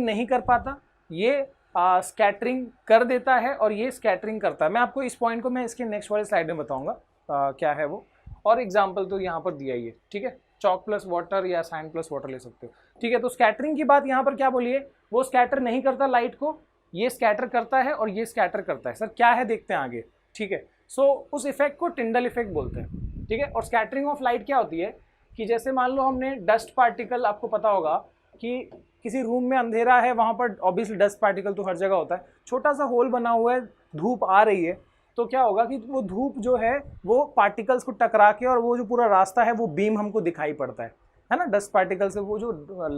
नहीं कर पाता, ये स्कैटरिंग कर देता है और ये स्कैटरिंग करता है। मैं आपको इस पॉइंट को मैं इसके नेक्स्ट वाले स्लाइड में बताऊंगा क्या है वो। और एग्जाम्पल तो यहाँ पर दिया ही है, ठीक है, चॉक प्लस वाटर या सैंड प्लस वाटर ले सकते हो, ठीक है। तो स्कैटरिंग की बात यहाँ पर क्या बोलिए, वो स्कैटर नहीं करता लाइट को, ये स्कैटर करता है और ये स्कैटर करता है। सर क्या है देखते हैं आगे, ठीक है। सो उस इफेक्ट को टिंडल इफेक्ट बोलते हैं, ठीक है। और स्कैटरिंग ऑफ लाइट क्या होती है कि जैसे मान लो हमने डस्ट पार्टिकल, आपको पता होगा कि किसी रूम में अंधेरा है, वहाँ पर ऑब्वियसली डस्ट पार्टिकल तो हर जगह होता है, छोटा सा होल बना हुआ है, धूप आ रही है, तो क्या होगा कि वो धूप जो है वो पार्टिकल्स को टकरा के और वो जो पूरा रास्ता है वो बीम हमको दिखाई पड़ता है ना। डस्ट पार्टिकल से वो जो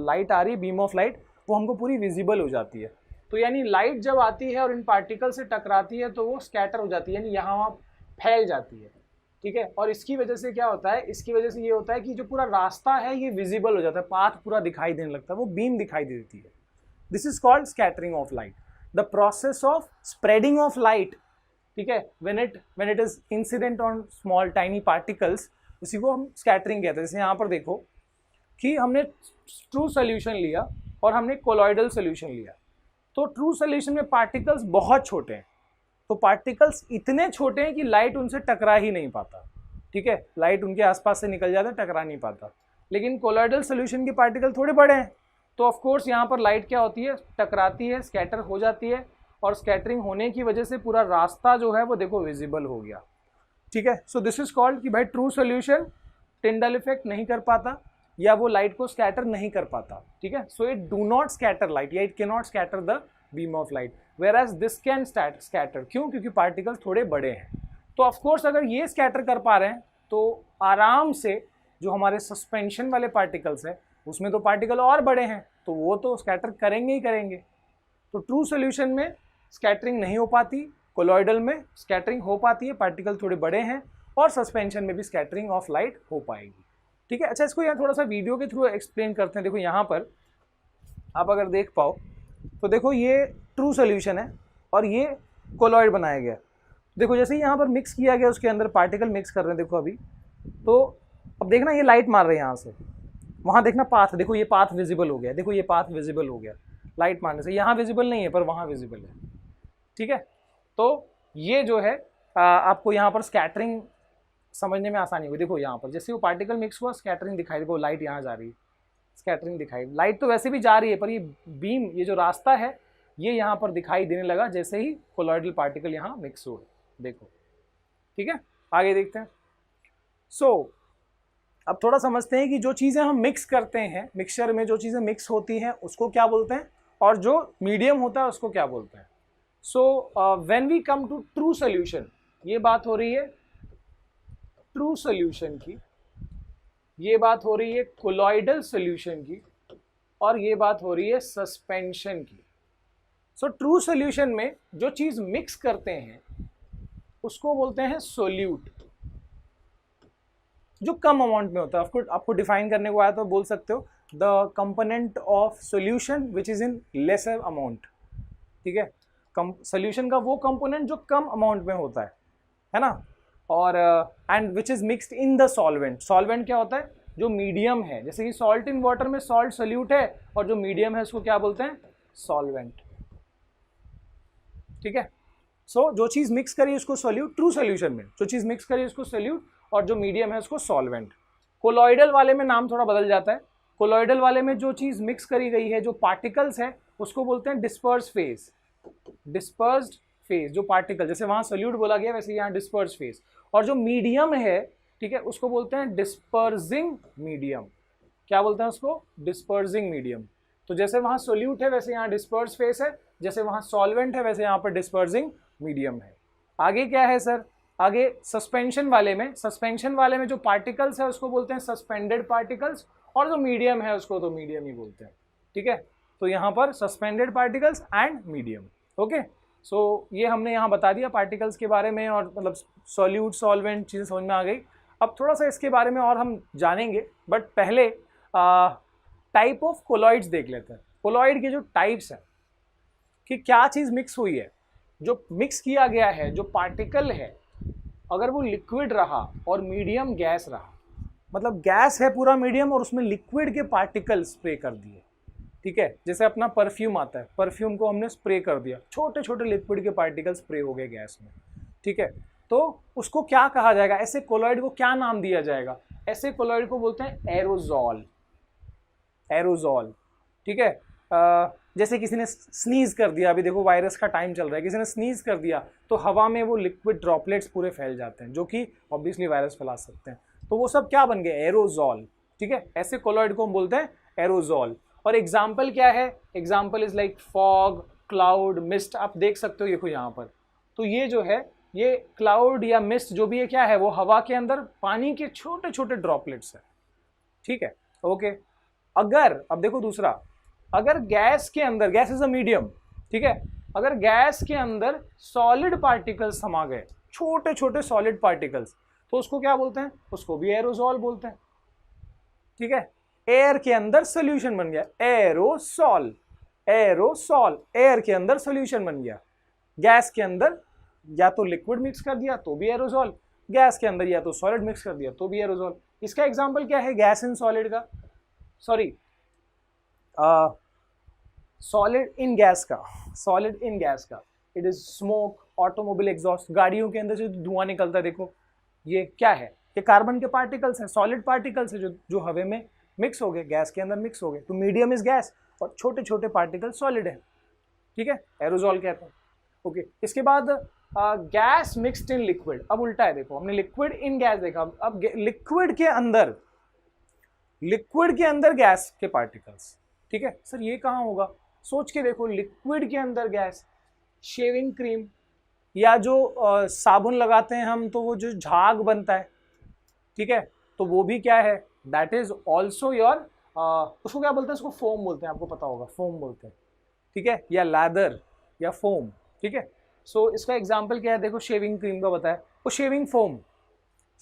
लाइट आ रही है, बीम ऑफ लाइट, वो हमको पूरी विजिबल हो जाती है। तो यानी लाइट जब आती है और इन पार्टिकल से टकराती है तो वो स्कैटर हो जाती है, यानी यहाँ वहाँ फैल जाती है, ठीक है। और इसकी वजह से क्या होता है, इसकी वजह से ये होता है कि जो पूरा रास्ता है ये विजिबल हो जाता है, पाथ पूरा दिखाई देने लगता है, वो बीम दिखाई देती है। This is called scattering of light, the process of spreading of light, ठीक है, when it is incident on small tiny particles, उसी को हम स्कैटरिंग कहते हैं। जैसे यहाँ पर देखो कि हमने ट्रू सोल्यूशन लिया और हमने कोलॉइडल सोल्यूशन लिया, तो ट्रू सोल्यूशन में पार्टिकल्स बहुत छोटे हैं, तो पार्टिकल्स इतने छोटे हैं कि लाइट उनसे टकरा ही नहीं पाता, ठीक है, लाइट उनके आसपास से निकल जाता है, टकरा नहीं पाता। लेकिन कोलॉइडल सोल्यूशन के पार्टिकल थोड़े बड़े हैं, तो ऑफ कोर्स यहाँ पर लाइट क्या होती है, टकराती है, स्कैटर हो जाती है, और स्कैटरिंग होने की वजह से पूरा रास्ता जो है वो देखो विजिबल हो गया, ठीक है। सो दिस इज कॉल्ड कि भाई ट्रू सोल्यूशन टिंडल इफेक्ट नहीं कर पाता या वो लाइट को स्कैटर नहीं कर पाता, ठीक है। So it do not scatter light या it can not scatter the beam of light, whereas this can scatter, क्यों, क्योंकि पार्टिकल्स थोड़े बड़े हैं। तो ऑफ कोर्स अगर ये स्कैटर कर पा रहे हैं तो आराम से जो हमारे सस्पेंशन वाले पार्टिकल्स हैं उसमें तो पार्टिकल और बड़े हैं, तो वो तो स्कैटर करेंगे ही करेंगे। तो ट्रू सोल्यूशन में स्कैटरिंग नहीं हो पाती, कोलॉइडल में स्कैटरिंग हो पाती है, पार्टिकल थोड़े बड़े हैं, और सस्पेंशन में भी स्कैटरिंग ऑफ लाइट हो पाएगी, ठीक है। अच्छा, इसको यहाँ थोड़ा सा वीडियो के थ्रू एक्सप्लेन करते हैं। देखो यहाँ पर आप अगर देख पाओ तो देखो ये ट्रू सोल्यूशन है और ये कोलॉइड बनाया गया। देखो जैसे ही यहाँ पर मिक्स किया गया, उसके अंदर पार्टिकल मिक्स कर रहे हैं, देखो अभी तो अब देखना ये लाइट मार रहे हैं यहाँ से, वहाँ देखना पाथ, देखो ये पाथ विजिबल हो गया, देखो ये पाथ विजिबल हो गया लाइट मारने से, यहाँ विजिबल नहीं है पर वहाँ विजिबल है, ठीक है। तो ये जो है आपको यहाँ पर स्कैटरिंग समझने में आसानी हुई। देखो यहाँ पर जैसे वो पार्टिकल मिक्स हुआ, स्कैटरिंग दिखाई, देखो लाइट यहाँ जा रही है, स्कैटरिंग दिखाई, लाइट तो वैसे भी जा रही है पर ये बीम, ये जो रास्ता है ये यहाँ पर दिखाई देने लगा जैसे ही कोलॉइडल पार्टिकल यहाँ मिक्स हुए, देखो, ठीक है। आगे देखते हैं। सो अब थोड़ा समझते हैं कि जो चीज़ें हम मिक्स करते हैं, मिक्सचर में जो चीज़ें मिक्स होती हैं उसको क्या बोलते हैं, और जो मीडियम होता है उसको क्या बोलते हैं। So when we come to true solution, ये बात हो रही है ट्रू सोल्यूशन की, ये बात हो रही है कोलॉइडल सोल्यूशन की, और ये बात हो रही है सस्पेंशन की। सो ट्रू सोल्यूशन में जो चीज मिक्स करते हैं उसको बोलते हैं सोल्यूट, जो कम अमाउंट में होता है। आपको डिफाइन करने को आया तो बोल सकते हो the component of solution which is in lesser amount, ठीक है। सोल्यूशन का वो कंपोनेंट जो कम अमाउंट में होता है ना, और and which is mixed in the solvent. Solvent क्या होता है, जो मीडियम है, जैसे कि सॉल्ट इन वाटर में सॉल्ट सोल्यूट है, और जो मीडियम है उसको क्या बोलते हैं, सॉल्वेंट, ठीक है। सो जो चीज मिक्स करी उसको सोल्यूट, ट्रू सोल्यूशन में जो चीज मिक्स करी उसको सोल्यूट, और जो मीडियम है उसको सॉल्वेंट। कोलॉइडल वाले में नाम थोड़ा बदल जाता है, कोलॉइडल वाले में जो चीज मिक्स करी गई है, जो पार्टिकल्स है, उसको बोलते हैं डिस्पर्स फेज। डिस्पर्स्ड फेज, जो पार्टिकल, जैसे वहां सोल्यूट बोला गया वैसे यहाँ डिस्पर्स फेज। और जो मीडियम है, ठीक है, उसको बोलते हैं डिस्पर्सिंग मीडियम। क्या बोलते हैं उसको, डिस्पर्सिंग मीडियम। तो जैसे वहां सोल्यूट है वैसे यहाँ डिस्पर्स फेज है, जैसे वहां सॉल्वेंट है वैसे यहाँ पर डिस्पर्सिंग मीडियम है। आगे क्या है सर, आगे सस्पेंशन वाले में, सस्पेंशन वाले में जो पार्टिकल्स है उसको बोलते हैं सस्पेंडेड पार्टिकल्स, और जो मीडियम है उसको तो मीडियम ही बोलते हैं, ठीक है। तो यहाँ पर suspended particles and medium, okay. So ये हमने यहाँ बता दिया पार्टिकल्स के बारे में, और मतलब सॉल्यूट सॉल्वेंट चीज़ें समझ में आ गई। अब थोड़ा सा इसके बारे में और हम जानेंगे, बट पहले टाइप ऑफ कोलॉइड्स देख लेते हैं। कोलॉइड के जो टाइप्स हैं कि क्या चीज़ मिक्स हुई है, जो मिक्स किया गया है, जो पार्टिकल है, अगर वो लिक्विड रहा और मीडियम गैस रहा, मतलब गैस है पूरा मीडियम और उसमें लिक्विड के पार्टिकल स्प्रे कर दिए, ठीक है, जैसे अपना परफ्यूम आता है, परफ्यूम को हमने स्प्रे कर दिया, छोटे छोटे लिक्विड के पार्टिकल स्प्रे हो गए गैस में, ठीक है, तो उसको क्या कहा जाएगा, ऐसे कोलॉइड को क्या नाम दिया जाएगा, ऐसे कोलॉइड को बोलते हैं एरोजॉल, एरोजॉल, ठीक है। जैसे किसी ने स्नीज कर दिया, अभी देखो वायरस का टाइम चल रहा है, किसी ने स्नीज कर दिया तो हवा में वो लिक्विड ड्रॉपलेट्स पूरे फैल जाते हैं जो कि ऑब्वियसली वायरस फैला सकते हैं, तो वो सब क्या बन गए, एरोजॉल, ठीक है, ऐसे कोलॉइड को हम बोलते हैं एरोजॉल। और एग्जाम्पल क्या है, example is like fog, cloud, mist, आप देख सकते हो देखो यहाँ पर, तो ये जो है ये क्लाउड या मिस्ट जो भी है क्या है, वो हवा के अंदर पानी के छोटे छोटे ड्रॉपलेट्स है, ठीक है, ओके। अगर अब देखो दूसरा, अगर गैस के अंदर, गैस इज अ मीडियम, ठीक है, अगर गैस के अंदर सॉलिड पार्टिकल्स समा गए, छोटे छोटे सॉलिड पार्टिकल्स, तो उसको क्या बोलते हैं, उसको भी एरोसॉल बोलते हैं, ठीक है। एयर के अंदर सोल्यूशन बन गया, एरोसॉल, एरोसॉल, एयर के अंदर सोल्यूशन बन गया, गैस के अंदर या तो लिक्विड मिक्स कर दिया तो भी एरोसॉल, गैस के अंदर या तो सॉलिड मिक्स कर दिया तो भी एरोसॉल। इसका एग्जांपल क्या है, गैस इन सॉलिड का, सॉरी सॉलिड इन गैस का, सॉलिड इन गैस का, it is smoke, automobile exhaust, गाड़ियों के अंदर से धुआं निकलता है, देखो ये क्या है, ये कार्बन के पार्टिकल्स हैं, सॉलिड पार्टिकल्स है जो हवा में मिक्स हो गए, गैस के अंदर मिक्स हो गए, तो मीडियम इज गैस और छोटे छोटे पार्टिकल सॉलिड है, ठीक है, एरोसॉल कहते हैं, ओके। इसके बाद गैस मिक्सड इन लिक्विड, अब उल्टा है, देखो हमने लिक्विड इन गैस देखा, अब लिक्विड के अंदर, लिक्विड के अंदर गैस के पार्टिकल्स, ठीक है सर ये कहाँ होगा, सोच के देखो, लिक्विड के अंदर गैस, शेविंग क्रीम या जो साबुन लगाते हैं हम तो वो जो झाग बनता है, ठीक है, तो वो भी क्या है, दैट इज ऑल्सो योर, उसको क्या बोलते हैं, उसको फोम बोलते हैं, आपको पता होगा, फोम बोलते हैं, ठीक है, या लैदर या फोम, ठीक है। सो इसका एग्जाम्पल क्या है, देखो शेविंग क्रीम का बताया, वो शेविंग फोम,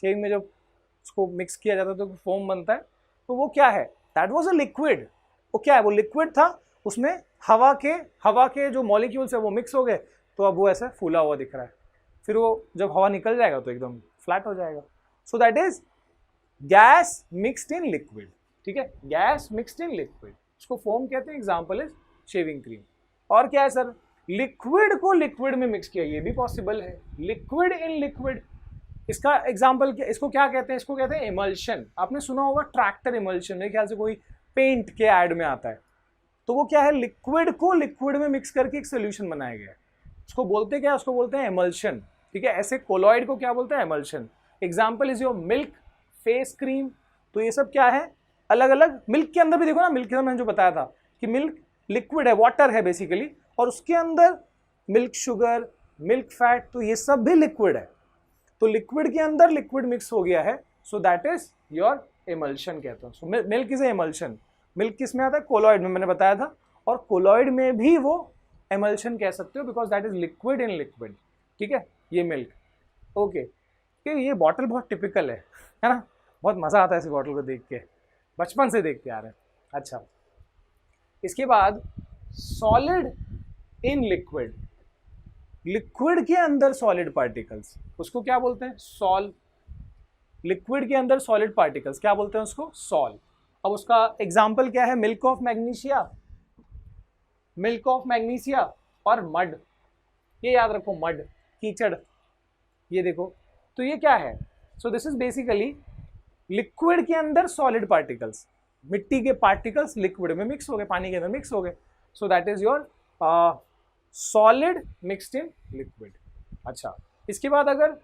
शेविंग में जब उसको मिक्स किया जाता है तो फोम बनता है, तो वो क्या है, दैट वाज अ लिक्विड, वो क्या है, वो लिक्विड था, उसमें हवा के जो मॉलिक्यूल्स है वो मिक्स हो गए, तो अब वो ऐसा फूला हुआ दिख रहा है, फिर वो जब हवा निकल जाएगा तो एकदम फ्लैट हो जाएगा, so that is gas mixed in liquid, ठीक है, गैस मिक्सड इन लिक्विड, उसको फोम कहते हैं, एग्जाम्पल इज शेविंग क्रीम। और क्या है सर, लिक्विड को लिक्विड में मिक्स किया, ये भी पॉसिबल है, लिक्विड इन लिक्विड, इसका एग्जाम्पल क्या, इसको क्या कहते हैं, इसको कहते हैं इमल्शन, आपने सुना होगा ट्रैक्टर इमल्शन, मेरे ख्याल से कोई पेंट के ऐड में आता है, तो वो क्या है, लिक्विड को लिक्विड में मिक्स करके एक सोल्यूशन बनाया गया है, उसको बोलते क्या है, उसको बोलते हैं एमल्शन, ठीक है, ऐसे कोलॉइड को क्या बोलते हैं, emulsion. Example is your milk, face cream, तो ये सब क्या है, अलग अलग, मिल्क के अंदर भी देखो ना, मिल्क के अंदर मैंने जो बताया था कि मिल्क लिक्विड है, वाटर है बेसिकली, और उसके अंदर मिल्क शुगर, मिल्क फैट, तो ये सब भी लिक्विड है, तो लिक्विड के अंदर लिक्विड मिक्स हो गया है, so that is your emulsion कहते हैं, so milk is emulsion. Milk किस में आता है, कोलॉइड में, मैंने बताया था, और कोलॉइड में भी वो एमल्शन कह सकते हो, because that is liquid in liquid, ठीक है, ये मिल्क, ओके। ये बॉटल बहुत टिपिकल है ना, बहुत मजा आता है इस बॉटल को देख के, बचपन से देखते आ रहे हैं। अच्छा, इसके बाद सॉलिड इन लिक्विड, लिक्विड के अंदर सॉलिड पार्टिकल्स, उसको क्या बोलते हैं, सॉल, लिक्विड के अंदर सॉलिड पार्टिकल्स क्या बोलते हैं उसको, सॉल। अब उसका एग्जाम्पल क्या है, milk of magnesia, milk of magnesia और मड, ये याद रखो, मड कीचड़, ये देखो, तो ये क्या है, so this is basically liquid के अंदर सॉलिड पार्टिकल्स, मिट्टी के पार्टिकल्स लिक्विड में मिक्स हो गए, पानी के अंदर मिक्स हो गए, so that is your solid mixed in liquid. अच्छा, इसके बाद अगर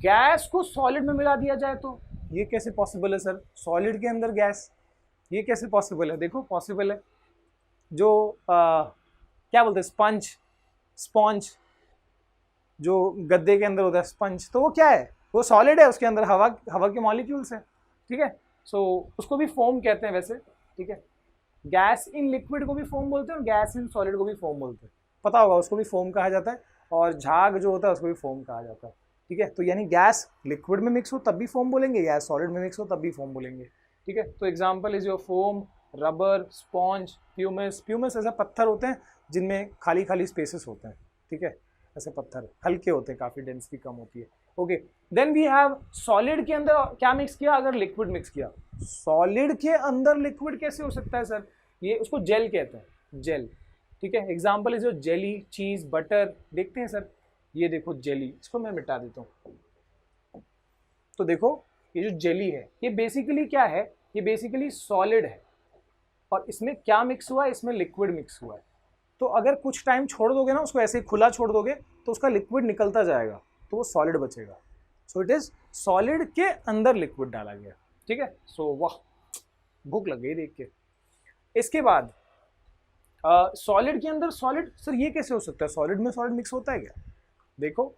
गैस को सॉलिड में मिला दिया जाए तो ये कैसे पॉसिबल है सर, सॉलिड के अंदर गैस, ये कैसे पॉसिबल है, देखो पॉसिबल है, जो क्या बोलते हैं, स्पंज, स्पॉन्ज जो गद्दे के अंदर होता है स्पंज, तो वो क्या है, वो सॉलिड है, उसके अंदर हवा के मॉलिक्यूल्स हैं, ठीक है, सो उसको भी फोम कहते हैं वैसे, ठीक है, गैस इन लिक्विड को भी फोम बोलते हैं और गैस इन सॉलिड को भी फोम बोलते हैं, पता होगा, उसको भी फोम कहा जाता है, और झाग जो होता है उसको भी फोम कहा जाता है, ठीक है, तो यानी गैस लिक्विड में मिक्स हो तब भी फोम बोलेंगे, गैस सॉलिड में मिक्स हो तब भी फोम बोलेंगे, ठीक है। तो example is your foam, rubber, sponge, pumice, pumice ऐसे पत्थर होते हैं जिनमें खाली खाली स्पेसेस होते हैं, ठीक है, ऐसे पत्थर हल्के होते हैं, काफ़ी डेंसिटी कम होती है, okay. Then we have solid के अंदर क्या मिक्स किया, अगर लिक्विड मिक्स किया, सॉलिड के अंदर लिक्विड कैसे हो सकता है सर, ये उसको जेल कहते हैं, जेल, ठीक है। एग्जाम्पल इज जो जेली, चीज, बटर, देखते हैं सर, ये देखो जेली, इसको मैं मिटा देता हूँ। तो देखो ये जो जेली है ये बेसिकली क्या है, ये बेसिकली सॉलिड है, और इसमें क्या मिक्स हुआ है, इसमें लिक्विड मिक्स हुआ है। तो अगर कुछ टाइम छोड़ दोगे ना, उसको ऐसे ही खुला छोड़ दोगे तो उसका लिक्विड निकलता जाएगा, तो वो सॉलिड बचेगा। सो इट इज सॉलिड के अंदर लिक्विड डाला गया, ठीक है। सो वाह, भूख लग गई देख के। इसके बाद सॉलिड के अंदर सॉलिड, सर ये कैसे हो सकता है, सॉलिड में सॉलिड मिक्स होता है क्या? देखो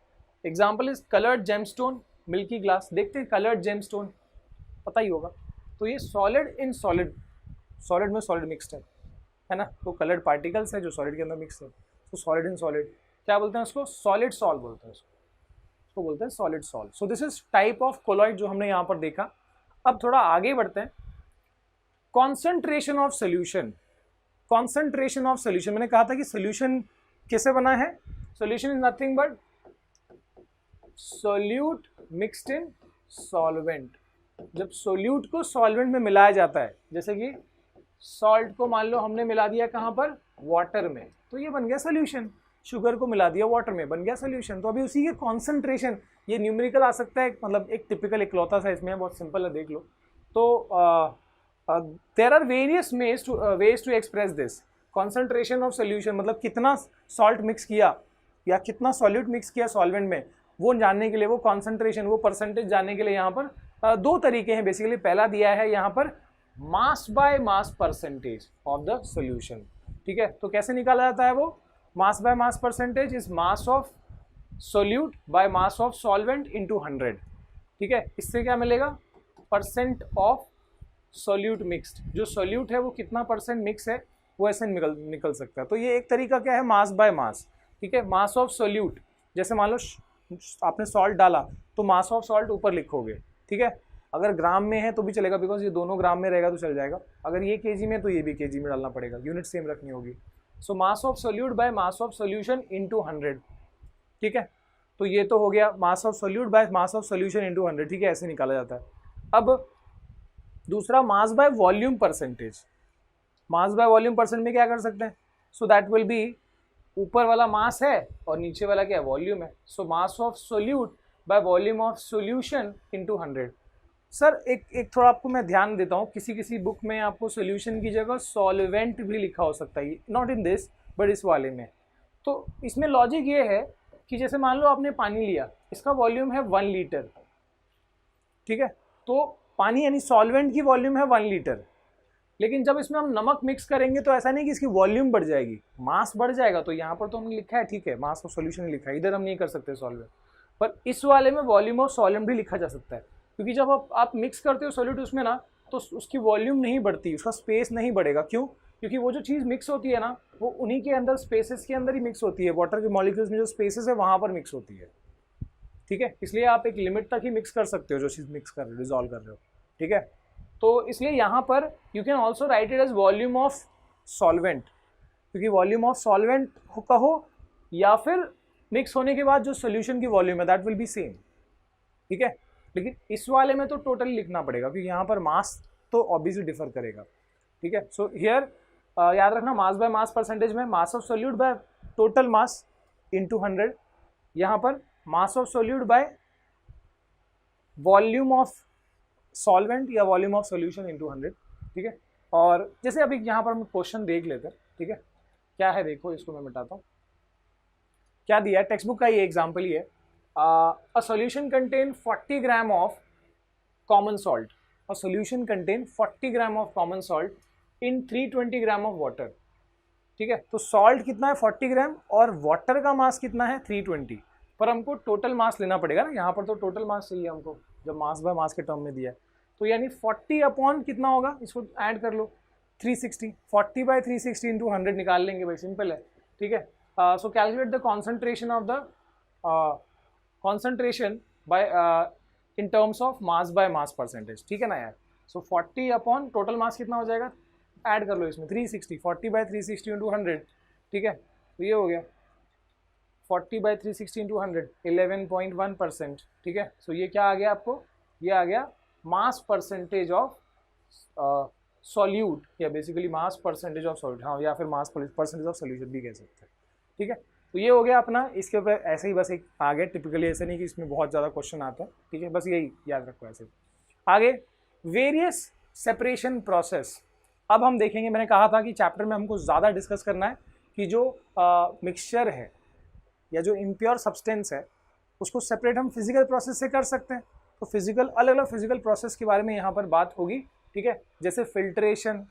example is coloured gemstone, milky glass, देखते हैं कलर्ड जेमस्टोन, पता ही होगा। तो ये सॉलिड इन सॉलिड, सॉलिड में सॉलिड मिक्सड है ना, तो कलर्ड पार्टिकल्स है जो सॉलिड के अंदर मिक्स है, तो सॉलिड इन सॉलिड, क्या बोलते हैं उसको, सॉलिड सॉल्ट बोलते हैं उसको बोलते हैं solid salt. So this is type of colloid जो हमने यहाँ पर देखा। अब थोड़ा आगे बढ़ते हैं, concentration of solution. Concentration of solution, मैंने कहा था कि सोल्यूशन कैसे बना है, solution is nothing but solute mixed in solvent. जब सोल्यूट को सॉल्वेंट में मिलाया जाता है, जैसे कि सॉल्ट को मान लो हमने मिला दिया कहाँ पर, वाटर में, तो ये बन गया सोल्यूशन। शुगर को मिला दिया वाटर में, बन गया सोल्यूशन। तो अभी उसी के कॉन्सेंट्रेशन, ये न्यूमेरिकल आ सकता है, मतलब एक टिपिकल इकलौता सा इसमें है, बहुत सिंपल है, देख लो। तो there are various ways to express this concentration of solution, मतलब कितना सॉल्ट मिक्स किया या कितना सॉल्यूट मिक्स किया सॉल्वेंट में, वो जानने के लिए, वो कॉन्सेंट्रेशन, वो परसेंटेज जानने के लिए यहाँ पर दो तरीके हैं बेसिकली। पहला दिया है यहाँ पर mass by mass percentage of the solution, ठीक है। तो कैसे निकाला जाता है वो, mass by mass percentage is mass of solute by mass of solvent into 100, ठीक है। इससे क्या मिलेगा, परसेंट ऑफ सोल्यूट मिक्स्ड, जो सोल्यूट है वो कितना परसेंट मिक्स है वो ऐसे निकल सकता है। तो ये एक तरीका क्या है, मास बाय मास, ठीक है। मास ऑफ सोल्यूट, जैसे मान लो आपने सॉल्ट डाला तो मास ऑफ सॉल्ट ऊपर लिखोगे, ठीक है। अगर ग्राम में है तो भी चलेगा, बिकॉज ये दोनों ग्राम में रहेगा तो चल जाएगा। अगर ये केजी में तो ये भी केजी में डालना पड़ेगा, यूनिट सेम रखनी होगी। So mass of solute by mass of solution into 100, ठीक है। तो ये तो हो गया mass of solute by mass of solution into 100, ठीक है, ऐसे निकाला जाता है। अब दूसरा mass by volume percentage, mass by volume percent में क्या कर सकते हैं, सो दैट विल बी, ऊपर वाला मास है और नीचे वाला क्या है, वॉल्यूम है। So mass of solute by volume of solution into 100। Sir एक थोड़ा आपको मैं ध्यान देता हूँ, किसी किसी बुक में आपको सोल्यूशन की जगह सॉल्वेंट भी लिखा हो सकता है, नॉट इन दिस बट इस वाले में। तो इसमें लॉजिक ये है कि जैसे मान लो आपने पानी लिया, इसका वॉल्यूम है 1 लीटर, ठीक है। तो पानी यानी सॉल्वेंट की वॉल्यूम है 1 लीटर, लेकिन जब इसमें हम नमक मिक्स करेंगे तो ऐसा नहीं कि इसकी वॉल्यूम बढ़ जाएगी, मास बढ़ जाएगा। तो यहाँ पर तो हमने लिखा है, ठीक है, मास ऑफ सॉल्यूशन लिखा है, इधर हम नहीं कर सकते सॉल्वेंट, पर इस वाले में वॉल्यूम ऑफ सॉल्वेंट भी लिखा जा सकता है, क्योंकि जब आप मिक्स करते हो सॉल्यूट उसमें ना, तो उसकी वॉल्यूम नहीं बढ़ती, उसका स्पेस नहीं बढ़ेगा। क्यों? क्योंकि वो जो चीज़ मिक्स होती है ना, वो उन्हीं के अंदर, स्पेसेस के अंदर ही मिक्स होती है, वाटर के मॉलिक्यूल्स में जो स्पेसेस है वहाँ पर मिक्स होती है, ठीक है। इसलिए आप एक लिमिट तक ही मिक्स कर सकते हो जो चीज़ मिक्स कर रहे हो, डिजॉल्व कर रहे हो, ठीक है। तो इसलिए यहाँ पर you can also write it as volume of solvent, क्योंकि वॉल्यूम ऑफ सॉल्वेंट कहो या फिर मिक्स होने के बाद जो सोल्यूशन की वॉल्यूम है दैट विल बी सेम, ठीक है। लेकिन इस वाले में तो टोटल लिखना पड़ेगा, क्योंकि यहाँ पर मास तो ऑब्वियसली डिफर करेगा, ठीक है। सो हियर याद रखना, मास बाय मास परसेंटेज में मास of solute by total mass into 100, यहाँ पर मास of solute by volume of solvent या वॉल्यूम ऑफ सोल्यूशन इनटू 100, ठीक है। और जैसे अभी यहाँ पर हम क्वेश्चन देख लेते हैं, ठीक है, क्या है देखो, इसको मैं मिटाता हूँ। क्या दिया है, टेक्स्ट बुक का ये एग्जाम्पल ही है, a solution contain 40 gram of common salt, a solution contain 40 gram of common salt in 320 gram of water, ठीक है। तो सॉल्ट कितना है 40 ग्राम और वाटर का मास कितना है 320, पर हमको टोटल मास लेना पड़ेगा ना, यहाँ पर तो टोटल मास चाहिए हमको, जब मास बाय मास के टर्म में दिया है। तो यानी 40 अपॉन कितना होगा, इसको ऐड कर लो 360, 40 बाय 360 इंटू 100 निकाल लेंगे भाई, सिंपल है, ठीक है। सो calculate the concentration of the concentration bye in terms of mass by mass percentage, ठीक है ना यार। सो 40 अपॉन टोटल मास कितना हो जाएगा, ऐड कर लो इसमें 360, 40 बाय 360 इंटू 100, ठीक है। तो ये हो गया 40 बाय 360 इंटू 100, 11.1%, ठीक है। सो ये क्या आ गया आपको, ये आ गया मास परसेंटेज ऑफ सॉल्यूट या basically mass percentage of solute, हाँ, या फिर मास परसेंटेज ऑफ सोल्यूशन भी कह सकते हैं। ठीक है, तो ये हो गया अपना, इसके ऊपर ऐसे ही बस एक आगे, टिपिकली ऐसे नहीं कि इसमें बहुत ज़्यादा क्वेश्चन आता है। ठीक है, बस यही याद रखो ऐसे। आगे वेरियस सेपरेशन प्रोसेस। अब हम देखेंगे, मैंने कहा था कि चैप्टर में हमको ज़्यादा डिस्कस करना है कि जो मिक्सचर है या जो इम्प्योर सब्सटेंस है उसको सेपरेट हम फिजिकल प्रोसेस से कर सकते हैं। तो फिजिकल, अलग अलग फिजिकल प्रोसेस के बारे में यहाँ पर बात होगी। ठीक है, जैसे filtration,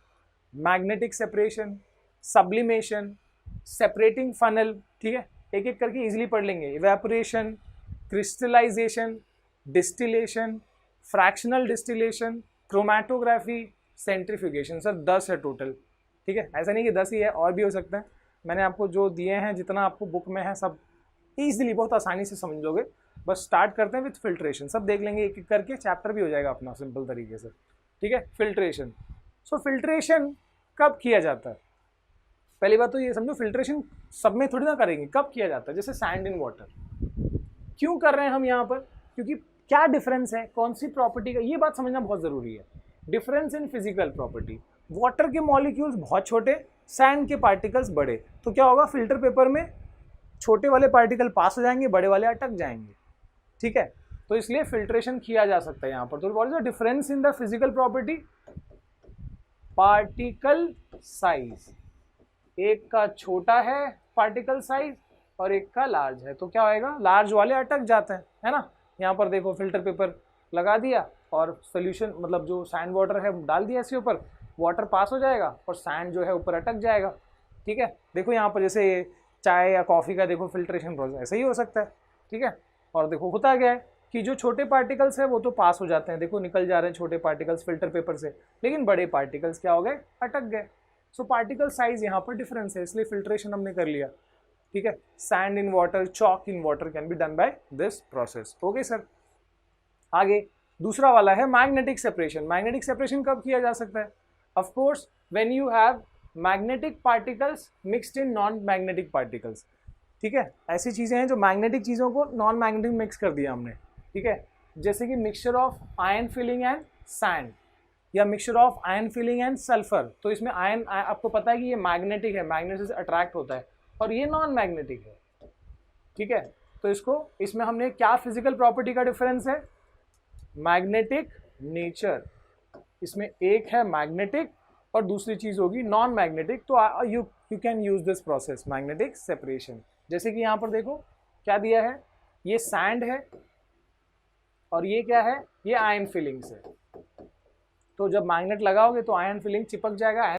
magnetic separation, sublimation, separating funnel. ठीक है, एक एक करके इजीली पढ़ लेंगे। Evaporation, crystallisation, distillation, fractional distillation, chromatography, centrifugation. Sir 10 है टोटल। ठीक है, ऐसा नहीं कि 10 ही है, और भी हो सकते हैं। मैंने आपको जो दिए हैं, जितना आपको बुक में है, सब ईजिली बहुत आसानी से समझ लोगे। बस स्टार्ट करते हैं विथ फिल्ट्रेशन, सब देख लेंगे एक एक करके, चैप्टर भी हो जाएगा अपना सिंपल तरीके से। ठीक है, फिल्ट्रेशन। सो फिल्ट्रेशन कब किया जाता है? पहली बात तो ये समझो, फिल्ट्रेशन सब में थोड़ी ना करेंगे, कब किया जाता है? जैसे सैंड इन वाटर क्यों कर रहे हैं हम यहाँ पर? क्योंकि क्या डिफरेंस है, कौन सी प्रॉपर्टी का, ये बात समझना बहुत ज़रूरी है। Difference in physical property, water के मॉलिक्यूल्स बहुत छोटे, सैंड के पार्टिकल्स बड़े, तो क्या होगा, फिल्टर पेपर में छोटे वाले पार्टिकल पास हो जाएंगे, बड़े वाले अटक जाएंगे। ठीक है, तो इसलिए फिल्ट्रेशन किया जा सकता है यहाँ पर। तो what is the difference in the physical property? Particle size, एक का छोटा है पार्टिकल साइज और एक का लार्ज है, तो क्या होएगा, लार्ज वाले अटक जाते हैं, है ना। यहाँ पर देखो, फिल्टर पेपर लगा दिया और सोल्यूशन, मतलब जो सैंड वाटर है डाल दिया इसके ऊपर, वाटर पास हो जाएगा और सैंड जो है ऊपर अटक जाएगा। ठीक है, देखो यहाँ पर जैसे चाय या कॉफ़ी का देखो फिल्ट्रेशन प्रोसेस ऐसे ही हो सकता है। ठीक है, और देखो होता क्या है कि जो छोटे पार्टिकल्स है वो तो पास हो जाते हैं, देखो निकल जा रहे हैं छोटे पार्टिकल्स फिल्टर पेपर से, लेकिन बड़े पार्टिकल्स क्या हो गए, अटक गए। सो पार्टिकल साइज यहाँ पर डिफरेंस है, इसलिए फिल्ट्रेशन हमने कर लिया। ठीक है, sand in water, chalk in water can be done by this process. Okay sir, आगे दूसरा वाला है मैग्नेटिक सेपरेशन। मैग्नेटिक सेपरेशन कब किया जा सकता है? Of course when you have magnetic particles mixed in non magnetic particles. ठीक है, ऐसी चीज़ें हैं जो मैग्नेटिक चीज़ों को नॉन मैग्नेटिक मिक्स कर दिया हमने। ठीक है, जैसे कि mixture of iron filing and sand, या mixture of iron filing and sulphur. तो इसमें आयन, आपको पता है कि ये मैग्नेटिक है, मैग्नेट से अट्रैक्ट होता है, और ये नॉन मैग्नेटिक है। ठीक है, तो इसमें हमने क्या फिजिकल प्रॉपर्टी का डिफरेंस है? Magnetic nature. इसमें एक है मैग्नेटिक और दूसरी चीज होगी नॉन मैग्नेटिक। तो you can use this process magnetic separation. जैसे कि यहाँ पर देखो क्या दिया है, ये सैंड है और ये क्या है, ये आयन फिलिंग्स है। तो जब मैग्नेट लगाओगे तो आयन फिलिंग चिपक जाएगा,